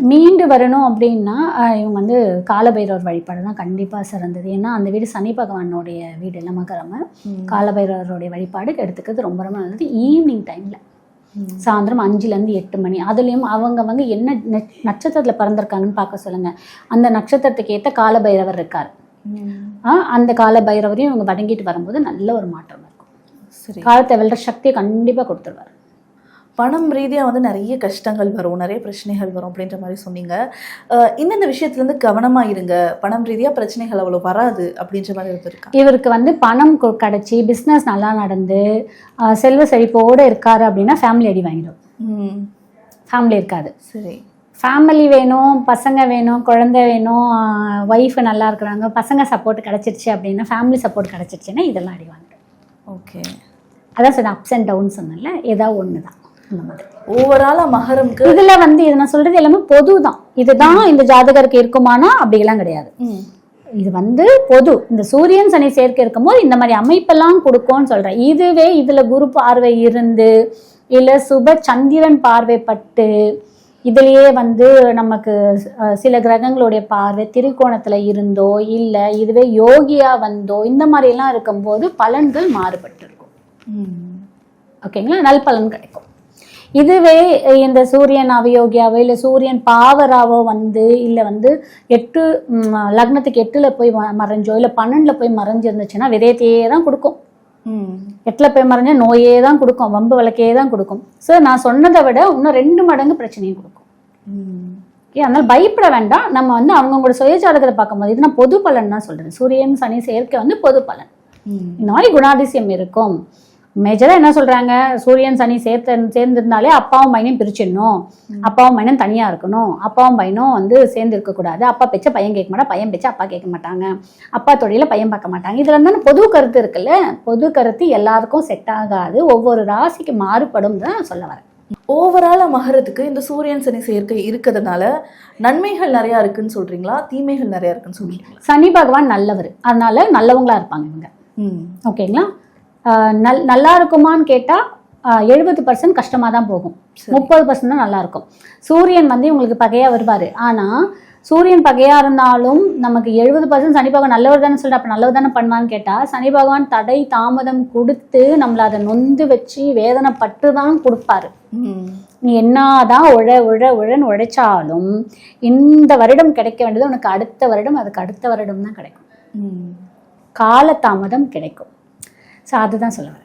மீண்டு வரணும் அப்படின்னா இவங்க வந்து காலபைரவர் வழிபாடு தான் கண்டிப்பாக சிறந்தது. ஏன்னா அந்த வீடு சனி பகவானுடைய வீடு இல்லை, மகரம. காலபைரவருடைய வழிபாடு எடுத்துக்கிறது ரொம்ப ரொம்ப நல்லது. ஈவினிங் டைமில் சாயந்தரம் 5லேருந்து 8 மணி. அதுலேயும் அவங்க என்ன நட்சத்திரத்தில் பிறந்திருக்காங்கன்னு பார்க்க சொல்லுங்கள். அந்த நட்சத்திரத்துக்கு ஏற்ற காலபைரவர் இருக்கார். அந்த காலபைரவரையும் இவங்க வணங்கிட்டு வரும்போது நல்ல ஒரு மாற்றம் இருக்கும். சரி, காலத்தை வெல்ற சக்தியை கண்டிப்பாக கொடுத்துருவார். பணம் ரீதியாக வந்து நிறைய கஷ்டங்கள் வரும், நிறைய பிரச்சனைகள் வரும் அப்படின்ற மாதிரி சொன்னீங்க. இந்தந்த விஷயத்துலேருந்து கவனமாக இருங்க, பணம் ரீதியாக பிரச்சனைகள் அவ்வளோ வராது அப்படின்ற மாதிரி இருந்திருக்கா? இவருக்கு வந்து பணம் கிடச்சி பிஸ்னஸ் நல்லா நடந்து செல்வ செழிப்போடு இருக்காரு அப்படின்னா ஃபேமிலி அடி வாங்கிடும். ஃபேமிலி இருக்காது. சரி, ஃபேமிலி வேணும், பசங்க வேணும், குழந்தை வேணும், ஒய்ஃபு நல்லா இருக்கிறாங்க, பசங்க சப்போர்ட் கிடச்சிருச்சு அப்படின்னா, ஃபேமிலி சப்போர்ட் கிடச்சிருச்சுன்னா இதெல்லாம் அடி வாங்கிடும். ஓகே, அதான் சொன்னேன் அப்ஸ் அண்ட் டவுன் சொன்னேன்ல, ஏதாவது ஒன்று தான். அந்த மாதிரி ஓவராலாக மகரம்க்கு இதில் வந்து இது நான் சொல்கிறது எல்லாமே பொது தான். இதுதான் இந்த ஜாதகருக்கு இருக்குமானா அப்படியெல்லாம் கிடையாது. இது வந்து பொது. இந்த சூரியன் சனி சேர்க்கை இருக்கும்போது இந்த மாதிரி அமைப்பெல்லாம் கொடுக்கும்னு சொல்கிறேன். இதுவே இதில் குரு பார்வை இருந்து இல்லை சுப சந்திரன் பார்வைப்பட்டு இதுலேயே வந்து நமக்கு சில கிரகங்களுடைய பார்வை திரிகோணத்தில் இருந்தோ இல்லை இதுவே யோகியா வந்தோ இந்த மாதிரிலாம் இருக்கும்போது பலன்கள் மாறுபட்டு இருக்கும். ஓகேங்களா, நல் பலன் கிடைக்கும். இதுவே இந்த சூரியன் அவயோகியாவோ இல்லை சூரியன் பாவராவோ வந்து இல்லை வந்து 8 லக்னத்துக்கு 8ல் போய் மறைஞ்சோ இல்லை 12ல் போய் மறைஞ்சிருந்துச்சுன்னா விதயத்தையே தான் கொடுக்கும். 8ல் போய் மறைஞ்சா நோயே தான் கொடுக்கும், வம்பு வழக்கையே தான் கொடுக்கும். ஸோ நான் சொன்னதை விட இன்னும் 2 மடங்கு பிரச்சனையும் கொடுக்கும். அதனால பயப்பட வேண்டாம். நம்ம வந்து அவங்களோட சுயஜாதகத்தை பார்க்கும்போது இது நான் பொது பலன் தான் சொல்றேன். சூரியன் சனி சேர்க்கை வந்து பொது பலன். இந்த மாதிரி குணாதிசயம் இருக்கும். மேஜராக என்ன சொல்கிறாங்க, சூரியன் சனி சேர்ந்திருந்தாலே அப்பாவும் பையனையும் பிரிச்சிடணும், அப்பாவும் பையனும் தனியாக இருக்கணும், அப்பாவும் பையனும் வந்து சேர்ந்து இருக்கக்கூடாது, அப்பா பேச்ச பையன் கேட்க மாட்டா, பையன் பேச்ச அப்பா கேட்க மாட்டாங்க, அப்பா தொழில பையன் பார்க்க மாட்டாங்க. இதில் இருந்தாலும் பொது கருத்து இருக்குல்ல, பொது கருத்து எல்லாருக்கும் செட் ஆகாது, ஒவ்வொரு ராசிக்கு மாறுபடும் தான் சொல்ல வரேன். ஓவராலாக மகரத்துக்கு இந்த சூரியன் சனி சேர்க்கை இருக்கிறதுனால நன்மைகள் நிறையா இருக்குன்னு சொல்கிறீங்களா, தீமைகள் நிறையா இருக்குன்னு சொல்கிறீங்களா? சனி பகவான் நல்லவர், அதனால நல்லவங்களா இருப்பாங்க இவங்க. ஓகேங்களா, நல்லா இருக்குமான்னு கேட்டால் 70% கஷ்டமாக தான் போகும், 30% தான் நல்லா இருக்கும். சூரியன் வந்து உங்களுக்கு பகையாக வருவார். ஆனால் சூரியன் பகையாக இருந்தாலும் நமக்கு 70% சனி பகவான் நல்லவர் தானே சொல்லிட்டு அப்போ நல்லவர் தானே பண்ணுவான்னு கேட்டால் சனி பகவான் தடை தாமதம் கொடுத்து நம்மளை அதை நொந்து வச்சு வேதனைப்பட்டு தான் கொடுப்பாரு. நீ என்னதான் உழன்னு உழைச்சாலும் இந்த வருடம் கிடைக்க வேண்டியது உனக்கு அடுத்த வருடம், அதுக்கு அடுத்த வருடம் தான் கிடைக்கும். காலதாமதம் கிடைக்கும். ஸோ அதுதான் சொல்ல வரேன்.